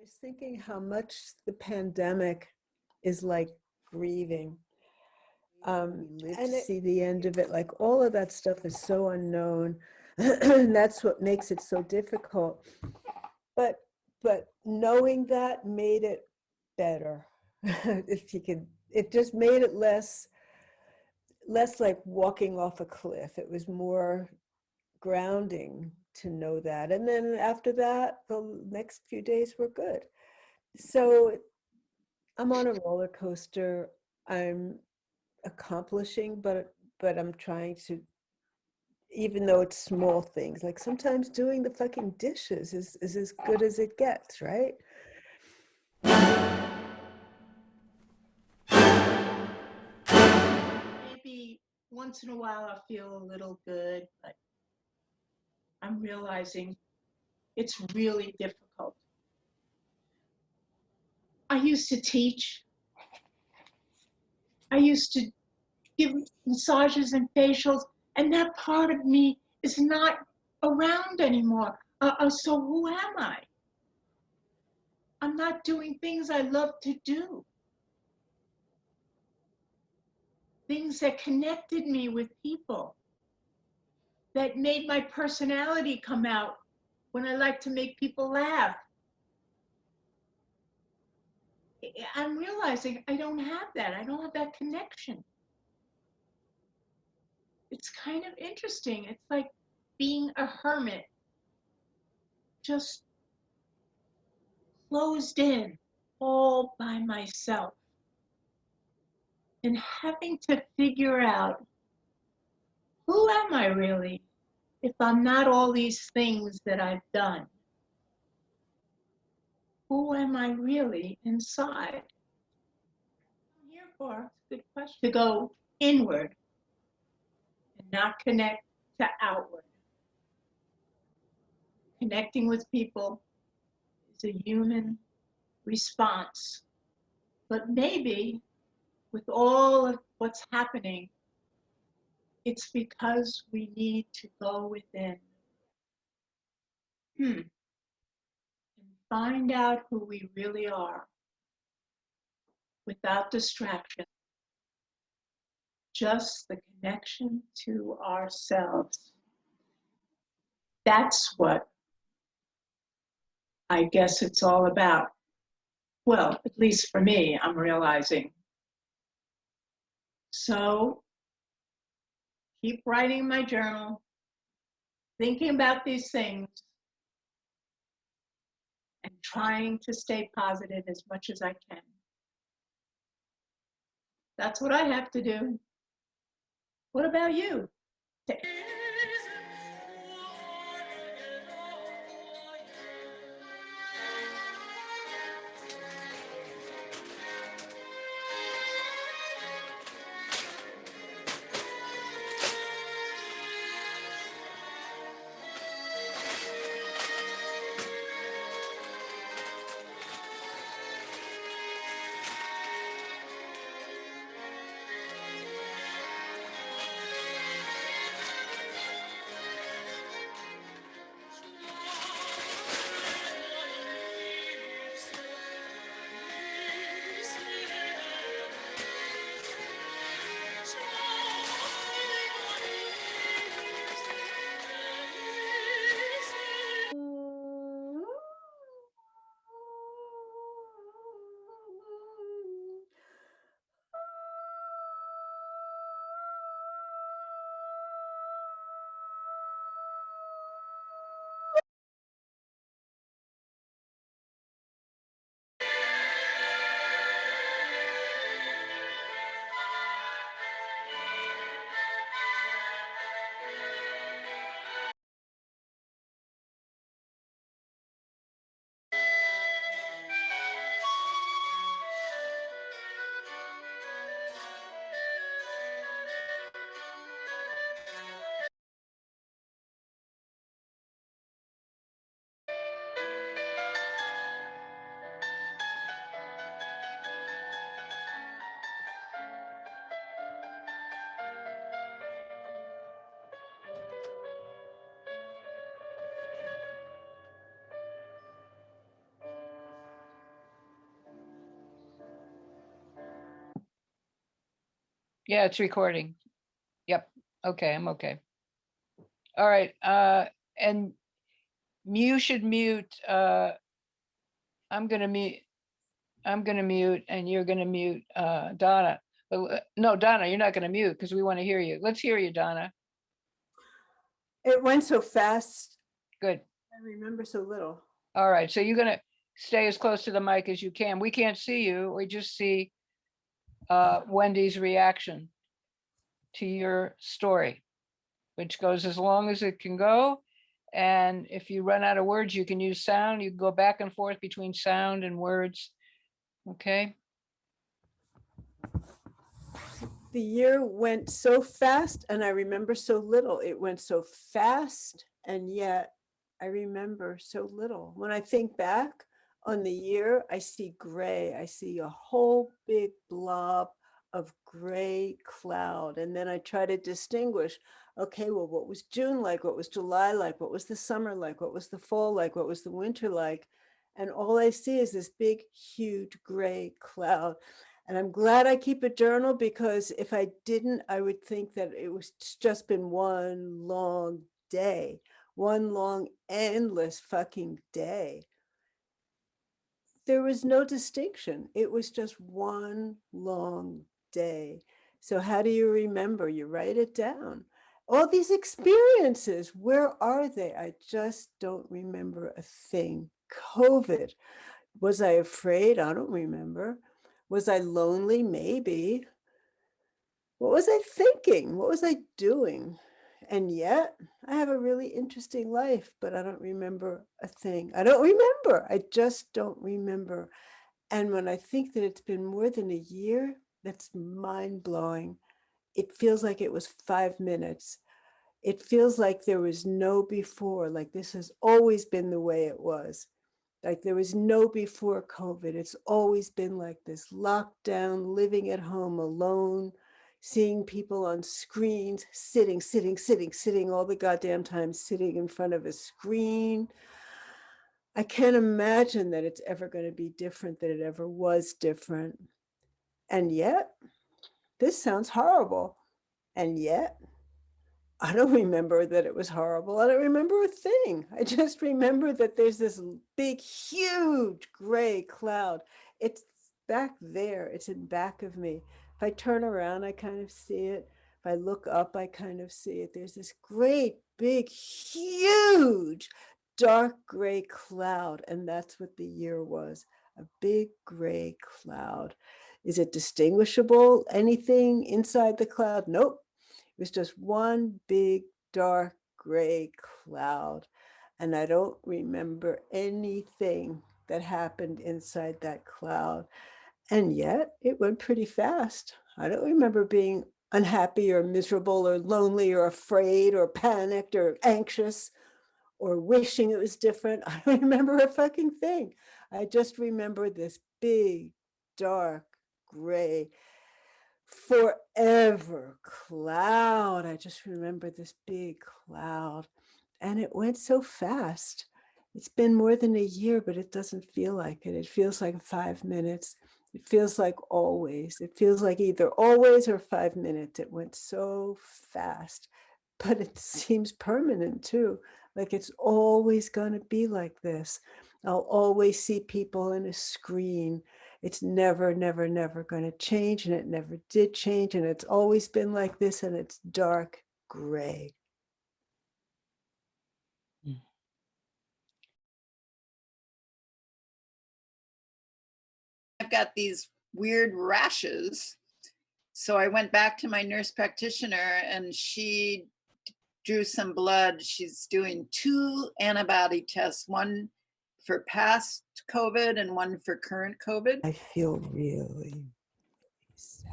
was thinking how much the pandemic is like grieving. We live to see the end of it. Like all of that stuff is so unknown, and that's what makes it so difficult. But knowing that made it better. If you could, it just made it less like walking off a cliff. It was more grounding to know that. And then after that, the next few days were good. So I'm on a roller coaster. I'm accomplishing, but I'm trying to, even though it's small things, like sometimes doing the fucking dishes is as good as it gets, right? Maybe once in a while I'll feel a little good, but I'm realizing it's really difficult. I used to teach. I used to give massages and facials, and that part of me is not around anymore. So who am I? I'm not doing things I love to do. Things that connected me with people, that made my personality come out when I like to make people laugh. I'm realizing I don't have that. I don't have that connection. It's kind of interesting. It's like being a hermit, just closed in all by myself and having to figure out, who am I really if I'm not all these things that I've done? Who am I really inside? I'm here for, it's a good question, to go inward and not connect to outward. Connecting with people is a human response. But maybe with all of what's happening, it's because we need to go within and find out who we really are without distraction. Just the connection to ourselves. That's what I guess it's all about. Well, at least for me, I'm realizing. So keep writing my journal, thinking about these things, and trying to stay positive as much as I can. That's what I have to do. What about you? Yeah, it's recording. Yep. Okay, I'm okay. All right. And you should mute. I'm gonna mute. I'm gonna mute, and you're gonna mute Donna. But no, Donna, you're not gonna mute because we want to hear you. Let's hear you, Donna. It went so fast. Good. I remember so little. All right. So you're gonna stay as close to the mic as you can. We can't see you. We just see Wendy's reaction to your story, which goes as long as it can go. And if you run out of words, you can use sound. You can go back and forth between sound and words. Okay. The year went so fast and I remember so little. It went so fast and yet I remember so little. When I think back on the year, I see gray. I see a whole big blob of gray cloud. And then I try to distinguish, okay, well, what was June like? What was July like? What was the summer like? What was the fall like? What was the winter like? And all I see is this big, huge gray cloud. And I'm glad I keep a journal because if I didn't, I would think that it was just been one long day, one long, endless fucking day. There was no distinction. It was just one long day. So how do you remember? You write it down. All these experiences, where are they? I just don't remember a thing. COVID. Was I afraid? I don't remember. Was I lonely? Maybe. What was I thinking? What was I doing? And yet I have a really interesting life, but I don't remember a thing. I don't remember. I just don't remember. And when I think that it's been more than a year, that's mind blowing. It feels like it was 5 minutes. It feels like there was no before, like this has always been the way it was. Like there was no before COVID. It's always been like this lockdown, living at home alone, seeing people on screens, sitting all the goddamn time, sitting in front of a screen. I can't imagine that it's ever going to be different, that it ever was different. And yet, this sounds horrible. And yet, I don't remember that it was horrible. I don't remember a thing. I just remember that there's this big, huge gray cloud. It's back there. It's in back of me. If I turn around, I kind of see it. If I look up, I kind of see it. There's this great, big, huge, dark gray cloud. And that's what the year was, a big gray cloud. Is it distinguishable? Anything inside the cloud? Nope. It was just one big, dark, gray cloud. And I don't remember anything that happened inside that cloud. And yet it went pretty fast. I don't remember being unhappy or miserable or lonely or afraid or panicked or anxious or wishing it was different. I don't remember a fucking thing. I just remember this big, dark, gray forever cloud. I just remember this big cloud and it went so fast. It's been more than a year, but it doesn't feel like it. It feels like 5 minutes. It feels like always. It feels like either always or 5 minutes. It went so fast, but it seems permanent too. Like it's always going to be like this. I'll always see people in a screen. It's never, never, never going to change. And it never did change. And it's always been like this. And it's dark gray. I've got these weird rashes. So I went back to my nurse practitioner and she drew some blood. She's doing 2 antibody tests, one for past COVID and one for current COVID. I feel really sad.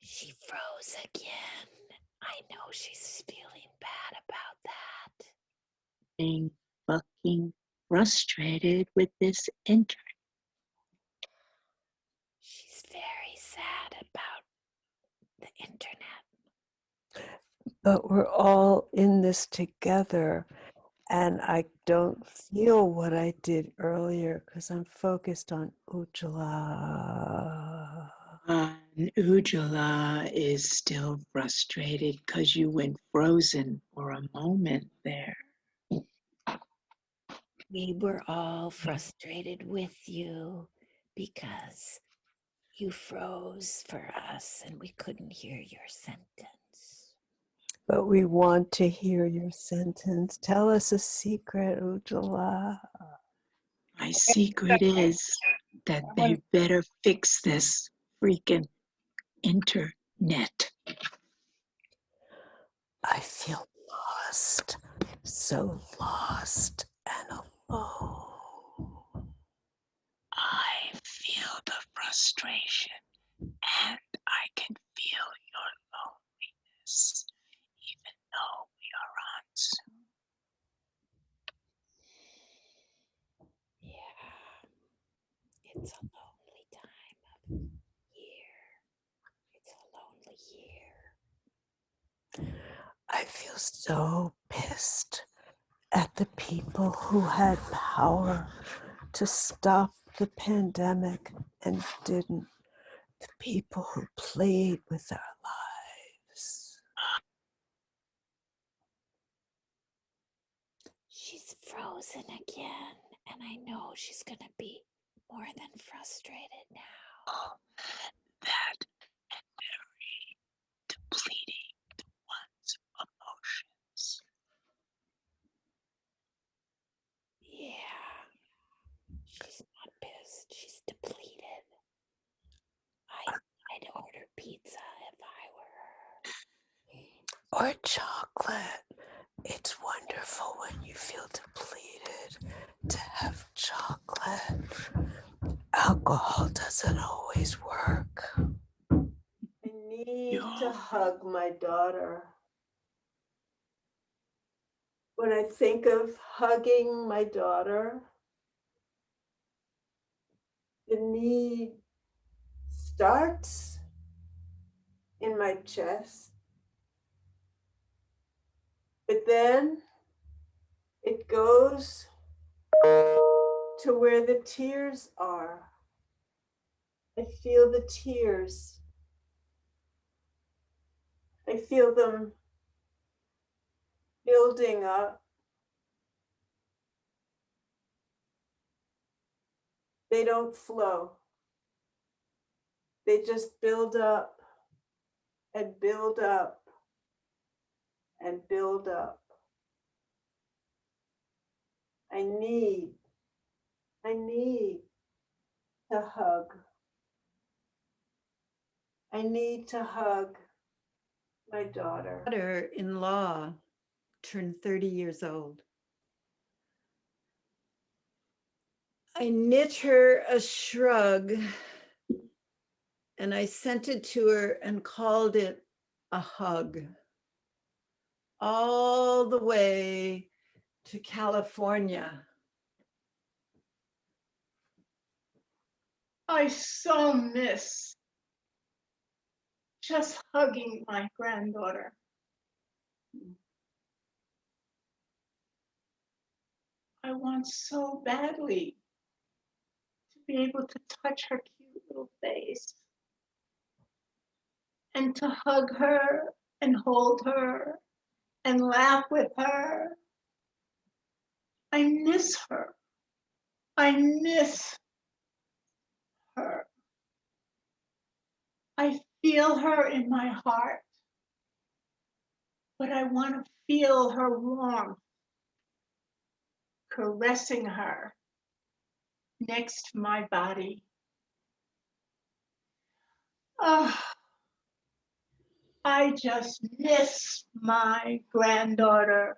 She froze again. I know she's feeling bad about that. Being fucking frustrated with this internet. She's very sad about the internet. But we're all in this together. And I don't feel what I did earlier because I'm focused on Ujjwala. And Ujjwala is still frustrated because you went frozen for a moment there. We were all frustrated with you because you froze for us and we couldn't hear your sentence. But we want to hear your sentence. Tell us a secret, Ujjwala. My secret is that they better fix this freaking internet. I feel lost, so lost and alone. I feel the frustration and I can feel your loneliness, even though we are on Zoom. Yeah, it's a lonely time of year. It's a lonely year. I feel so pissed at the people who had power to stop the pandemic and didn't. The people who played with our lives. She's frozen again, and I know she's gonna be more than frustrated now. That and literally depleting one's emotions. Yeah, she's not pissed. She's depleted. I'd order pizza if I were her. Or chocolate. It's wonderful when you feel depleted to have chocolate. Alcohol doesn't always work. I need to hug my daughter. When I think of hugging my daughter, the need starts in my chest, but then it goes to where the tears are. I feel the tears. I feel them building up. They don't flow. They just build up and build up and build up. I need to hug. I need to hug my daughter. Daughter-in-law turned 30 years old. I knit her a shrug and I sent it to her and called it a hug. All the way to California. I so miss just hugging my granddaughter. I want so badly to be able to touch her cute little face and to hug her and hold her and laugh with her. I miss her. I miss her. I feel her in my heart, but I want to feel her warmth, caressing her next to my body. Oh, I just miss my granddaughter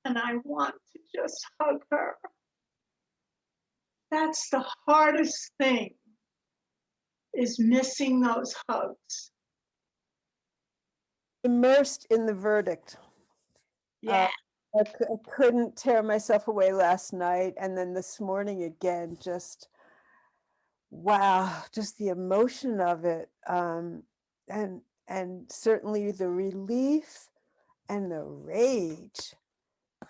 and I want to just hug her. That's the hardest thing, is missing those hugs. Immersed in the verdict. Yeah. I couldn't tear myself away last night. And then this morning again, just, wow, just the emotion of it. And certainly the relief and the rage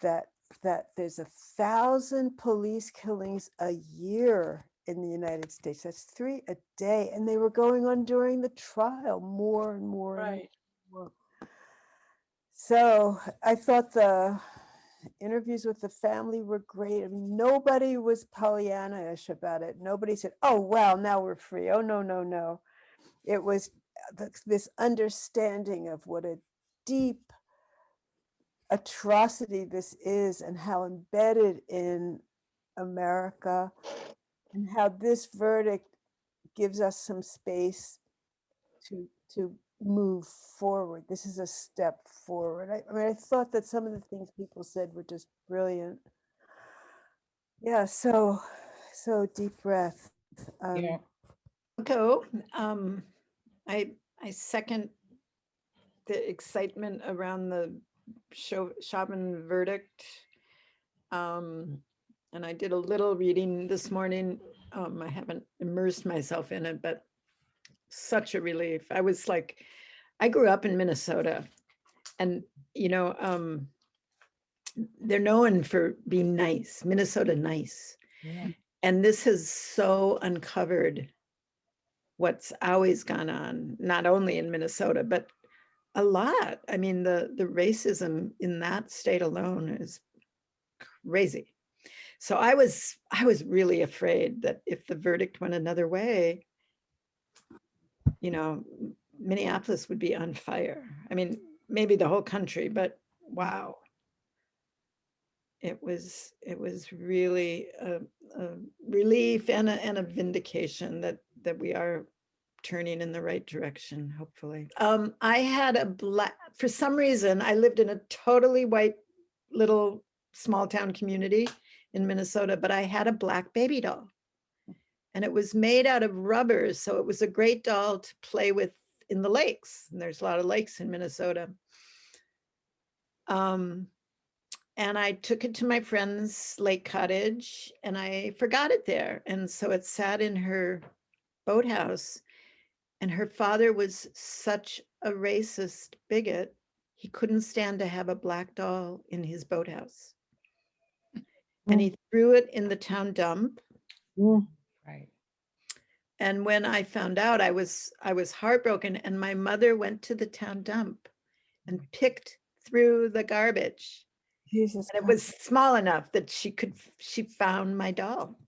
that that there's 1,000 police killings a year in the United States. That's 3 a day. And they were going on during the trial, more and more and Right. more. So I thought the interviews with the family were great. I mean, nobody was Pollyanna-ish about it. Nobody said, oh, well, now we're free. Oh, no, no, no. It was this understanding of what a deep atrocity this is and how embedded in America, and how this verdict gives us some space to move forward. This is a step forward. I mean, I thought that some of the things people said were just brilliant. Yeah, so deep breath. Yeah. Go. I second the excitement around the Chauvin verdict. And I did a little reading this morning. I haven't immersed myself in it, but such a relief. I was like, I grew up in Minnesota, and you know, they're known for being nice, Minnesota nice. Yeah. And this has so uncovered what's always gone on, not only in Minnesota, but a lot. I mean, the racism in that state alone is crazy. So I was really afraid that if the verdict went another way, you know, Minneapolis would be on fire. I mean, maybe the whole country, but wow. It was really a relief and a vindication that we are turning in the right direction, hopefully. I had a black, for some reason, I lived in a totally white little small town community in Minnesota, but I had a black baby doll. And it was made out of rubber. So it was a great doll to play with in the lakes. And there's a lot of lakes in Minnesota. And I took it to my friend's lake cottage and I forgot it there. And so it sat in her boathouse. And her father was such a racist bigot, he couldn't stand to have a black doll in his boathouse. And he threw it in the town dump. Right. And when I found out, I was heartbroken. And my mother went to the town dump and picked through the garbage. Jesus And it was small enough that she found my doll.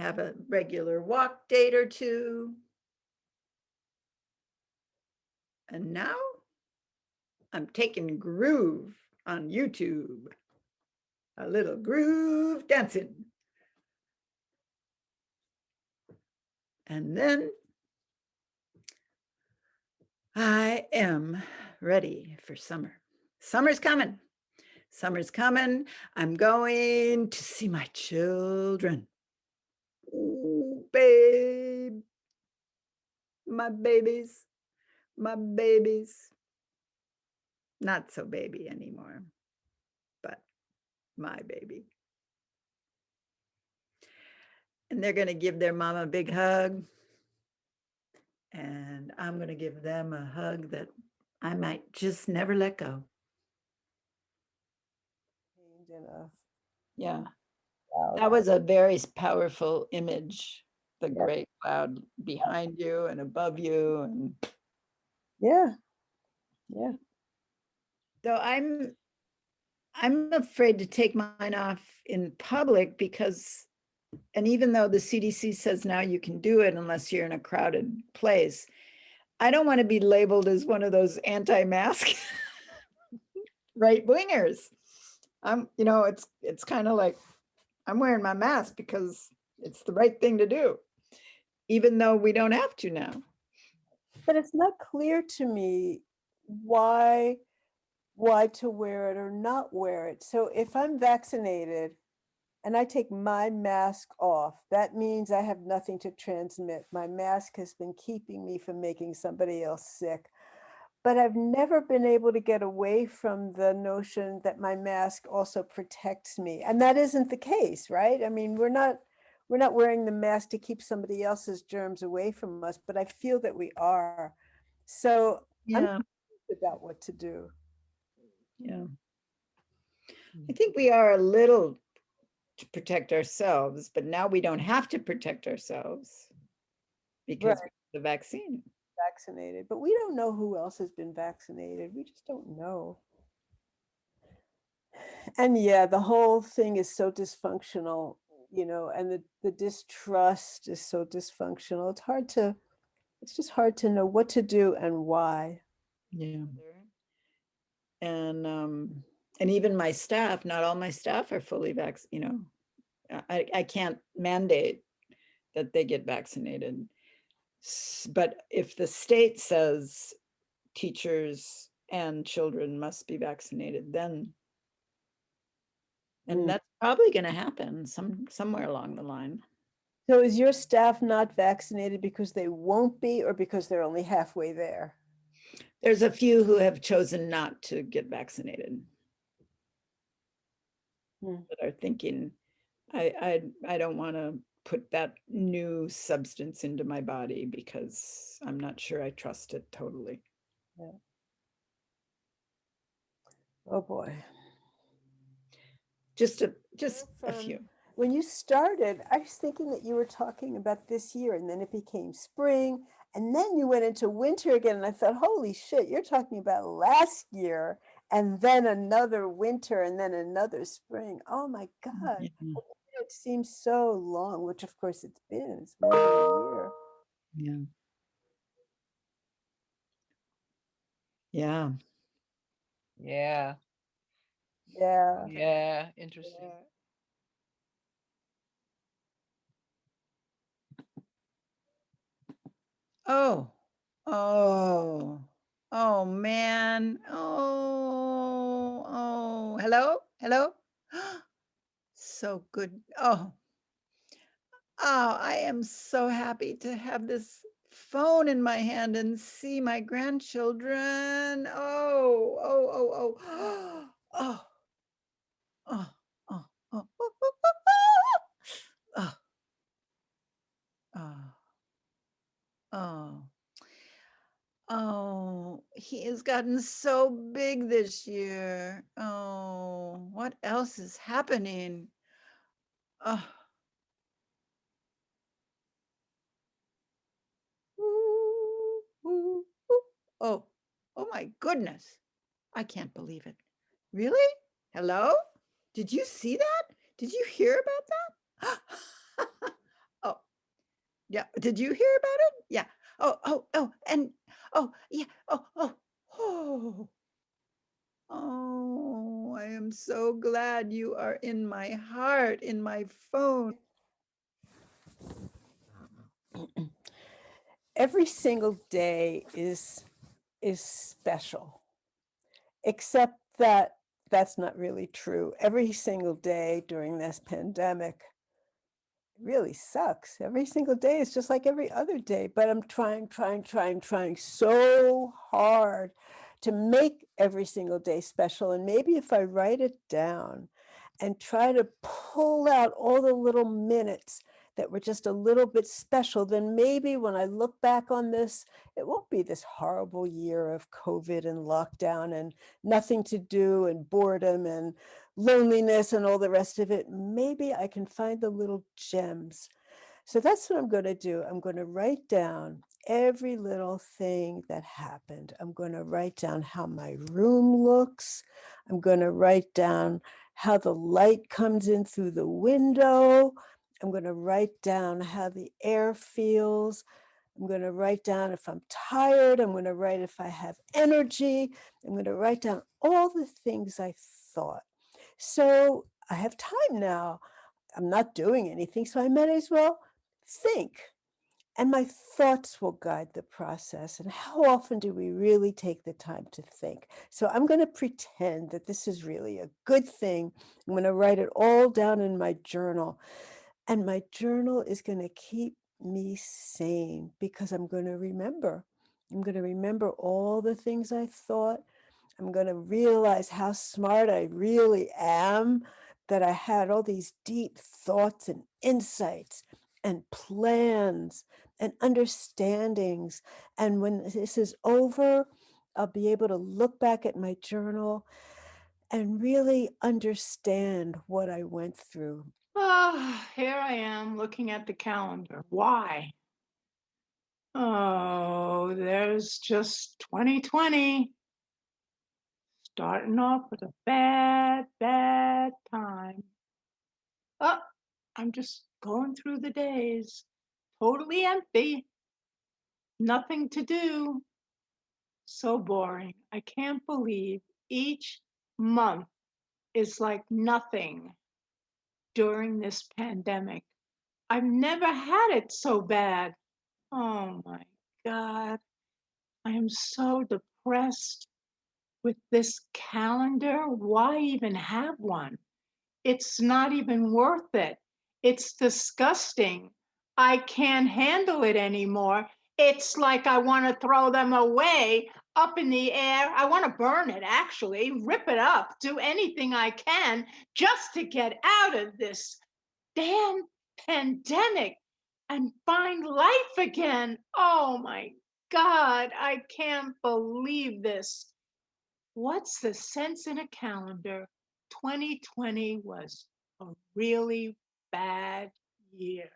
have a regular walk date or two. And now I'm taking groove on YouTube. A little groove dancing. And then I am ready for summer. Summer's coming. Summer's coming. I'm going to see my children. Ooh, babe. My babies. My babies. Not so baby anymore, but my baby. And they're going to give their mom a big hug. And I'm going to give them a hug that I might just never let go. Enough. Yeah. Wow. That was a very powerful image. The Yeah. great cloud behind you and above you. And Yeah. Yeah. so I'm afraid to take mine off in public because, and even though the CDC says now you can do it unless you're in a crowded place, I don't want to be labeled as one of those anti-mask right wingers. It's kind of like I'm wearing my mask because it's the right thing to do, even though we don't have to now. But it's not clear to me why to wear it or not wear it. So if I'm vaccinated and I take my mask off, that means I have nothing to transmit. My mask has been keeping me from making somebody else sick. But I've never been able to get away from the notion that my mask also protects me. And that isn't the case, right? I mean, we're not wearing the mask to keep somebody else's germs away from us, but I feel that we are. So I'm Yeah, confused about what to do. yeah. I think we are a little to protect ourselves, but now we don't have to protect ourselves because Right. we have the vaccine. Vaccinated, but we don't know who else has been vaccinated. We just don't know. And yeah, the whole thing is so dysfunctional, and the distrust is so dysfunctional. It's just hard to know what to do and why. Yeah. And even my staff, not all my staff are fully vaccinated. I can't mandate that they get vaccinated. But if the state says teachers and children must be vaccinated, then, and that's probably going to happen somewhere along the line. So is your staff not vaccinated because they won't be, or because they're only halfway there? There's a few who have chosen not to get vaccinated that are thinking, I don't want to put that new substance into my body because I'm not sure I trust it totally. Yeah. Oh boy. Just a few. When you started, I was thinking that you were talking about this year, and then it became spring, and then you went into winter again. And I thought, holy shit, you're talking about last year, and then another winter, and then another spring. Oh my God. Yeah. It seems so long, which of course it's been. It's more than a year. Yeah. Yeah. Yeah, Yeah. yeah, interesting. Oh, oh man. Oh, hello. So good. I am so happy to have this phone in my hand and see my grandchildren. Oh, oh, oh, oh, oh, oh, oh, oh. Oh, he has gotten so big this year. Oh, what else is happening? Oh, oh, oh my goodness. I can't believe it. Really? Hello? Did you see that? Did you hear about that? Yeah. Did you hear about it? Yeah. And yeah. Oh, I am so glad you are in my heart, in my phone. Every single day is special, except that that's not really true. Every single day during this pandemic really sucks. Every single day is just like every other day, but I'm trying so hard to make every single day special. And maybe if I write it down and try to pull out all the little minutes that were just a little bit special, then maybe when I look back on this, it won't be this horrible year of COVID and lockdown and nothing to do and boredom and loneliness and all the rest of it. Maybe I can find the little gems. So that's what I'm going to do. I'm going to write down every little thing that happened. I'm going to write down how my room looks. I'm going to write down how the light comes in through the window. I'm going to write down how the air feels. I'm going to write down if I'm tired. I'm going to write if I have energy. I'm going to write down all the things I thought. So I have time now. I'm not doing anything, so I might as well think. And my thoughts will guide the process. And how often do we really take the time to think? So I'm going to pretend that this is really a good thing. I'm going to write it all down in my journal. And my journal is going to keep me sane because I'm going to remember. I'm going to remember all the things I thought. I'm going to realize how smart I really am, that I had all these deep thoughts and insights and plans and understandings. And when this is over, I'll be able to look back at my journal and really understand what I went through. Ah, here I am looking at the calendar. Why? Oh, there's just 2020 starting off with a bad, bad time. Oh, I'm just going through the days. Totally empty. Nothing to do. So boring. I can't believe each month is like nothing during this pandemic. I've never had it so bad. Oh my God. I am so depressed with this calendar. Why even have one? It's not even worth it. It's disgusting. I can't handle it anymore. It's like I want to throw them away up in the air. I want to burn it, actually, rip it up, do anything I can just to get out of this damn pandemic and find life again. Oh my God, I can't believe this. What's the sense in a calendar? 2020 was a really bad year.